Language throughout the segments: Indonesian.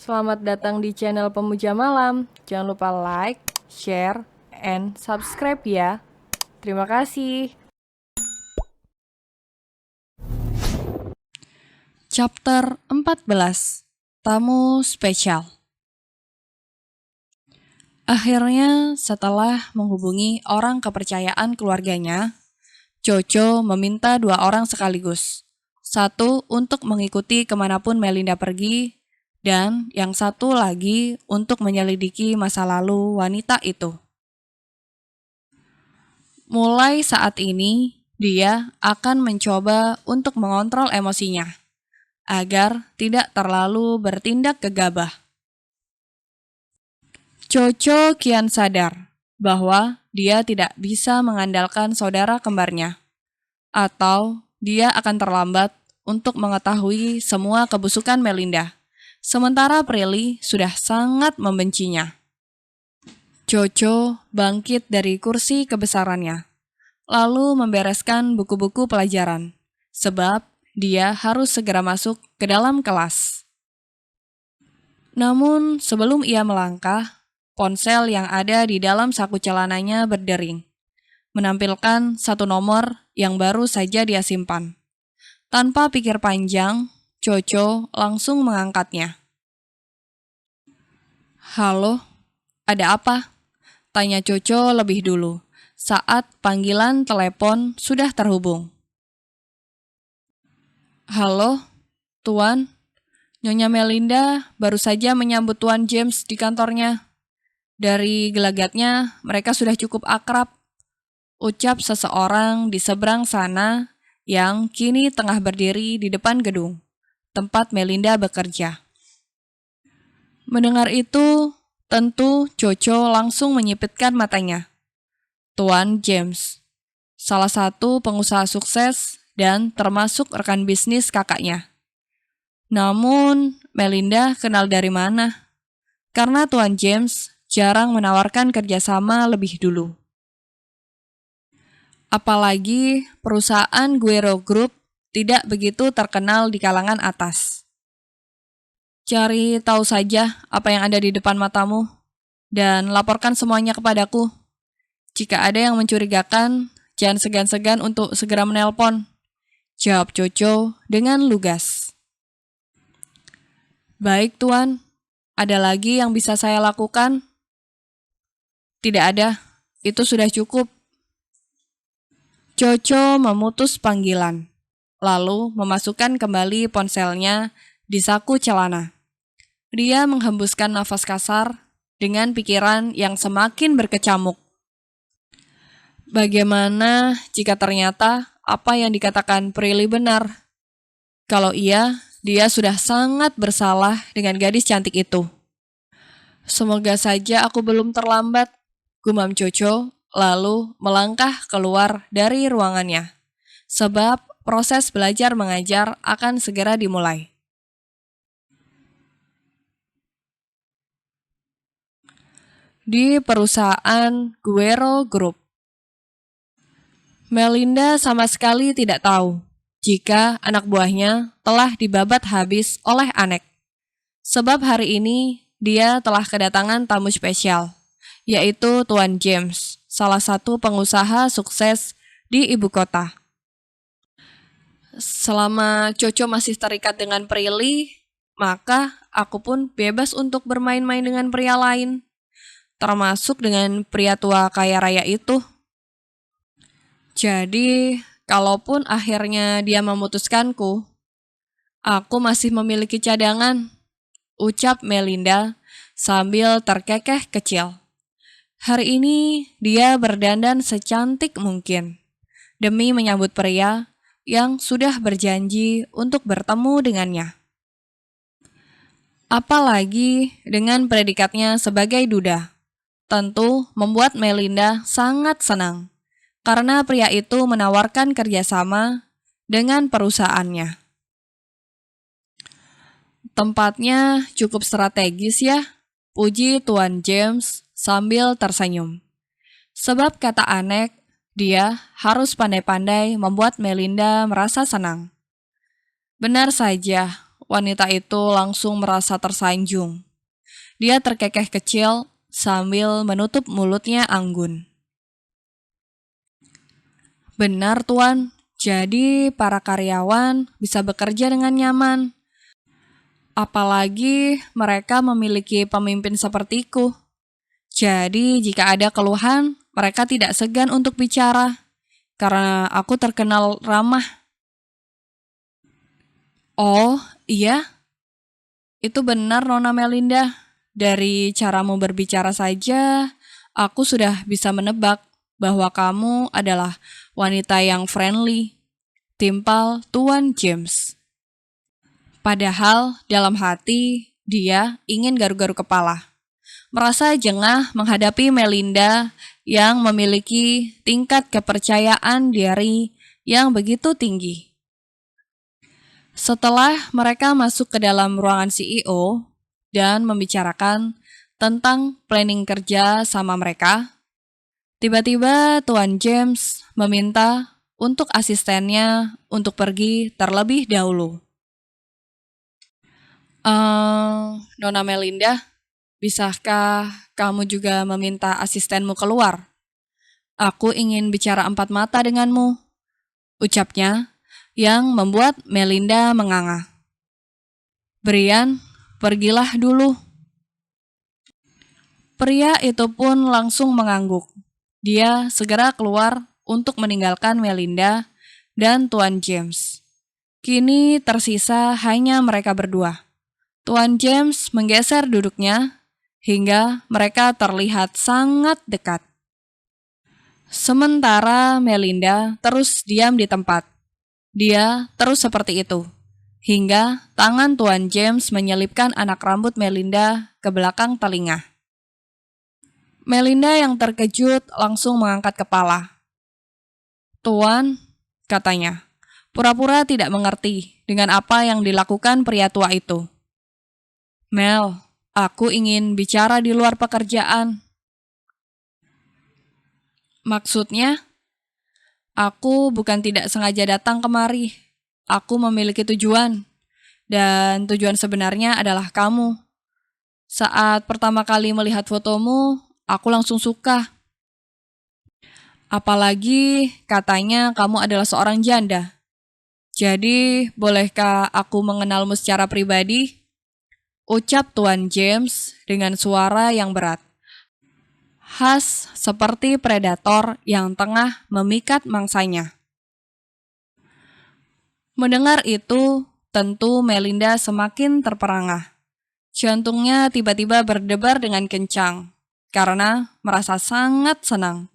Selamat datang di channel Pemuja Malam. Jangan lupa like, share, and subscribe ya. Terima kasih. Chapter 14. Tamu Spesial. Akhirnya, setelah menghubungi orang kepercayaan keluarganya, Coco meminta 2 orang sekaligus. Satu untuk mengikuti kemanapun Melinda pergi, dan yang satu lagi untuk menyelidiki masa lalu wanita itu. Mulai saat ini, dia akan mencoba untuk mengontrol emosinya, agar tidak terlalu bertindak gegabah. Coco kian sadar bahwa dia tidak bisa mengandalkan saudara kembarnya, atau dia akan terlambat untuk mengetahui semua kebusukan Melinda, sementara Prilly sudah sangat membencinya. Coco bangkit dari kursi kebesarannya, lalu membereskan buku-buku pelajaran, sebab dia harus segera masuk ke dalam kelas. Namun sebelum ia melangkah, ponsel yang ada di dalam saku celananya berdering, menampilkan satu nomor yang baru saja dia simpan. Tanpa pikir panjang, Coco langsung mengangkatnya. "Halo, ada apa?" tanya Coco lebih dulu, saat panggilan telepon sudah terhubung. "Halo, Tuan. Nyonya Melinda baru saja menyambut Tuan James di kantornya. Dari gelagatnya, mereka sudah cukup akrab," ucap seseorang di seberang sana yang kini tengah berdiri di depan gedung, tempat Melinda bekerja. Mendengar itu, tentu Coco langsung menyipitkan matanya. Tuan James, salah satu pengusaha sukses dan termasuk rekan bisnis kakaknya. Namun, Melinda kenal dari mana? Karena Tuan James jarang menawarkan kerjasama lebih dulu. Apalagi perusahaan Guero Group tidak begitu terkenal di kalangan atas. Cari tahu saja apa yang ada di depan matamu, dan laporkan semuanya kepadaku. Jika ada yang mencurigakan, jangan segan-segan untuk segera menelpon, jawab Coco dengan lugas. Baik, Tuan. Ada lagi yang bisa saya lakukan? Tidak ada, itu sudah cukup. Coco memutus panggilan, lalu memasukkan kembali ponselnya di saku celana. Dia menghembuskan nafas kasar dengan pikiran yang semakin berkecamuk. Bagaimana jika ternyata apa yang dikatakan Prilly benar? Kalau iya, dia sudah sangat bersalah dengan gadis cantik itu. Semoga saja aku belum terlambat, gumam Coco, lalu melangkah keluar dari ruangannya, sebab proses belajar mengajar akan segera dimulai. Di perusahaan Guero Group, Melinda sama sekali tidak tahu jika anak buahnya telah dibabat habis oleh Anek. Sebab hari ini dia telah kedatangan tamu spesial, yaitu Tuan James, salah satu pengusaha sukses di ibu kota. Selama Coco masih terikat dengan Prilly, maka aku pun bebas untuk bermain-main dengan pria lain, termasuk dengan pria tua kaya raya itu. Jadi, kalaupun akhirnya dia memutuskanku, aku masih memiliki cadangan, ucap Melinda sambil terkekeh kecil. Hari ini dia berdandan secantik mungkin, demi menyambut pria yang sudah berjanji untuk bertemu dengannya. Apalagi dengan predikatnya sebagai duda, tentu membuat Melinda sangat senang, karena pria itu menawarkan kerjasama dengan perusahaannya. Tempatnya cukup strategis ya, puji Tuan James sambil tersenyum. Sebab kata Anek, dia harus pandai-pandai membuat Melinda merasa senang. Benar saja, wanita itu langsung merasa tersanjung. Dia terkekeh kecil sambil menutup mulutnya anggun. Benar, Tuan. Jadi para karyawan bisa bekerja dengan nyaman. Apalagi mereka memiliki pemimpin sepertiku. Jadi jika ada keluhan, mereka tidak segan untuk bicara. Karena aku terkenal ramah. Oh, iya? Itu benar, Nona Melinda. Dari caramu berbicara saja, aku sudah bisa menebak bahwa kamu adalah wanita yang friendly, timpal Tuan James. Padahal dalam hati, dia ingin garuk-garuk kepala. Merasa jengah menghadapi Melinda yang memiliki tingkat kepercayaan diri yang begitu tinggi. Setelah mereka masuk ke dalam ruangan CEO dan membicarakan tentang planning kerja sama mereka, tiba-tiba Tuan James meminta untuk asistennya untuk pergi terlebih dahulu. Nona Melinda, bisakah kamu juga meminta asistenmu keluar? Aku ingin bicara 4 mata denganmu, ucapnya yang membuat Melinda menganga. Brian, pergilah dulu. Pria itu pun langsung mengangguk. Dia segera keluar untuk meninggalkan Melinda dan Tuan James. Kini tersisa hanya mereka berdua. Tuan James menggeser duduknya hingga mereka terlihat sangat dekat. Sementara Melinda terus diam di tempat. Dia terus seperti itu, hingga tangan Tuan James menyelipkan anak rambut Melinda ke belakang telinga. Melinda yang terkejut langsung mengangkat kepala. Tuan, katanya, pura-pura tidak mengerti dengan apa yang dilakukan pria tua itu. Mel, aku ingin bicara di luar pekerjaan. Maksudnya? Aku bukan tidak sengaja datang kemari. Aku memiliki tujuan. Dan tujuan sebenarnya adalah kamu. Saat pertama kali melihat fotomu, aku langsung suka. Apalagi katanya kamu adalah seorang janda. Jadi, bolehkah aku mengenalmu secara pribadi? Ucap Tuan James dengan suara yang berat. Khas seperti predator yang tengah memikat mangsanya. Mendengar itu, tentu Melinda semakin terperangah. Jantungnya tiba-tiba berdebar dengan kencang, karena merasa sangat senang.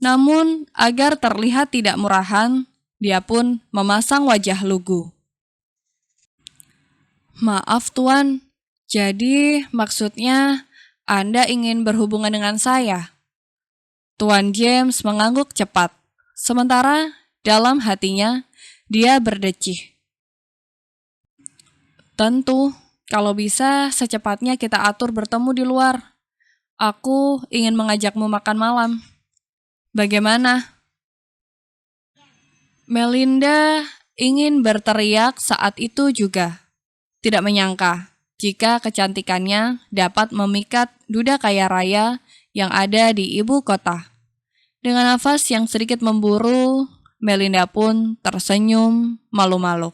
Namun, agar terlihat tidak murahan, dia pun memasang wajah lugu. Maaf Tuan, jadi maksudnya Anda ingin berhubungan dengan saya? Tuan James mengangguk cepat, sementara dalam hatinya dia berdecih. Tentu, kalau bisa secepatnya kita atur bertemu di luar. Aku ingin mengajakmu makan malam. Bagaimana? Melinda ingin berteriak saat itu juga. Tidak menyangka jika kecantikannya dapat memikat duda kaya raya yang ada di ibu kota. Dengan nafas yang sedikit memburu, Melinda pun tersenyum malu-malu.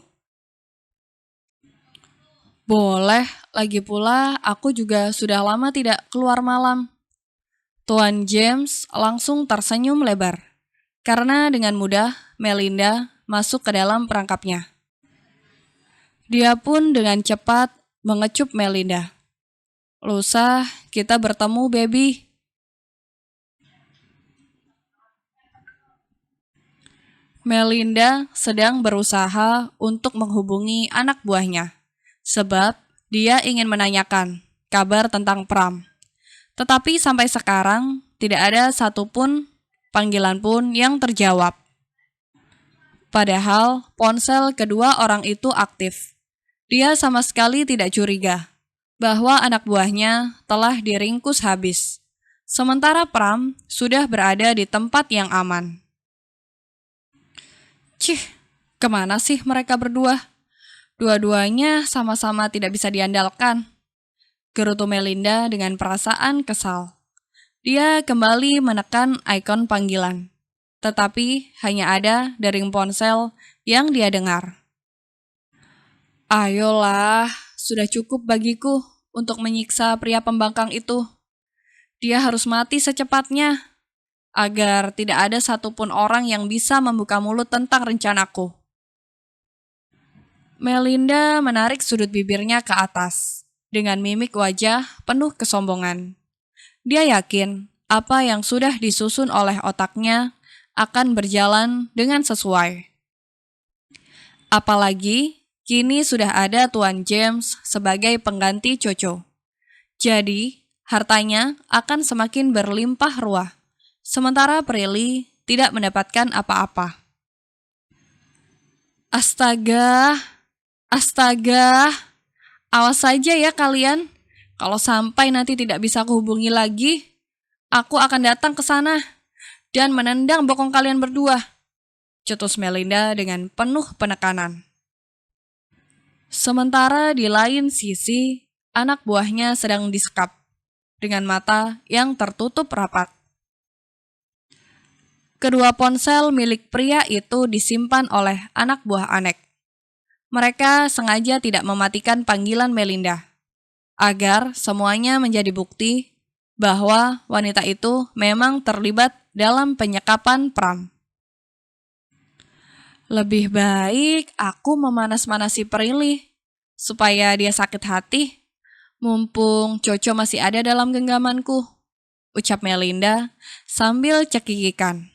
Boleh, lagi pula aku juga sudah lama tidak keluar malam. Tuan James langsung tersenyum lebar, karena dengan mudah Melinda masuk ke dalam perangkapnya. Dia pun dengan cepat mengecup Melinda. Lusa, kita bertemu, baby. Melinda sedang berusaha untuk menghubungi anak buahnya, sebab dia ingin menanyakan kabar tentang Pram. Tetapi sampai sekarang tidak ada satupun panggilan pun yang terjawab. Padahal ponsel kedua orang itu aktif. Dia sama sekali tidak curiga bahwa anak buahnya telah diringkus habis. Sementara Pram sudah berada di tempat yang aman. Cih, kemana sih mereka berdua? Dua-duanya sama-sama tidak bisa diandalkan, gerutu Melinda dengan perasaan kesal. Dia kembali menekan ikon panggilan, tetapi hanya ada dering ponsel yang dia dengar. Ayolah, sudah cukup bagiku untuk menyiksa pria pembangkang itu. Dia harus mati secepatnya, agar tidak ada satupun orang yang bisa membuka mulut tentang rencanaku. Melinda menarik sudut bibirnya ke atas, dengan mimik wajah penuh kesombongan. Dia yakin apa yang sudah disusun oleh otaknya akan berjalan dengan sesuai. Apalagi, kini sudah ada Tuan James sebagai pengganti Coco. Jadi, hartanya akan semakin berlimpah ruah, sementara Prilly tidak mendapatkan apa-apa. Astaga, astaga, awas saja ya kalian. Kalau sampai nanti tidak bisa kuhubungi lagi, aku akan datang ke sana dan menendang bokong kalian berdua, cetus Melinda dengan penuh penekanan. Sementara di lain sisi, anak buahnya sedang disekap dengan mata yang tertutup rapat. Kedua ponsel milik pria itu disimpan oleh anak buah Anek. Mereka sengaja tidak mematikan panggilan Melinda, agar semuanya menjadi bukti bahwa wanita itu memang terlibat dalam penyekapan Pram. Lebih baik aku memanas-manasi Prilly, supaya dia sakit hati, mumpung Coco masih ada dalam genggamanku, ucap Melinda sambil cekikikan.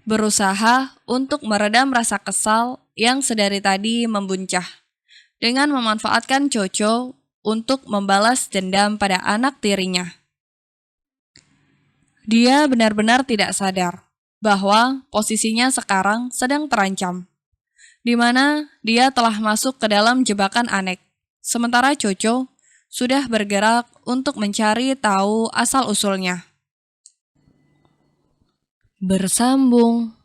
Berusaha untuk meredam rasa kesal yang sedari tadi membuncah, dengan memanfaatkan Coco untuk membalas dendam pada anak tirinya. Dia benar-benar tidak sadar bahwa posisinya sekarang sedang terancam, di mana dia telah masuk ke dalam jebakan Anek, sementara Coco sudah bergerak untuk mencari tahu asal-usulnya. Bersambung.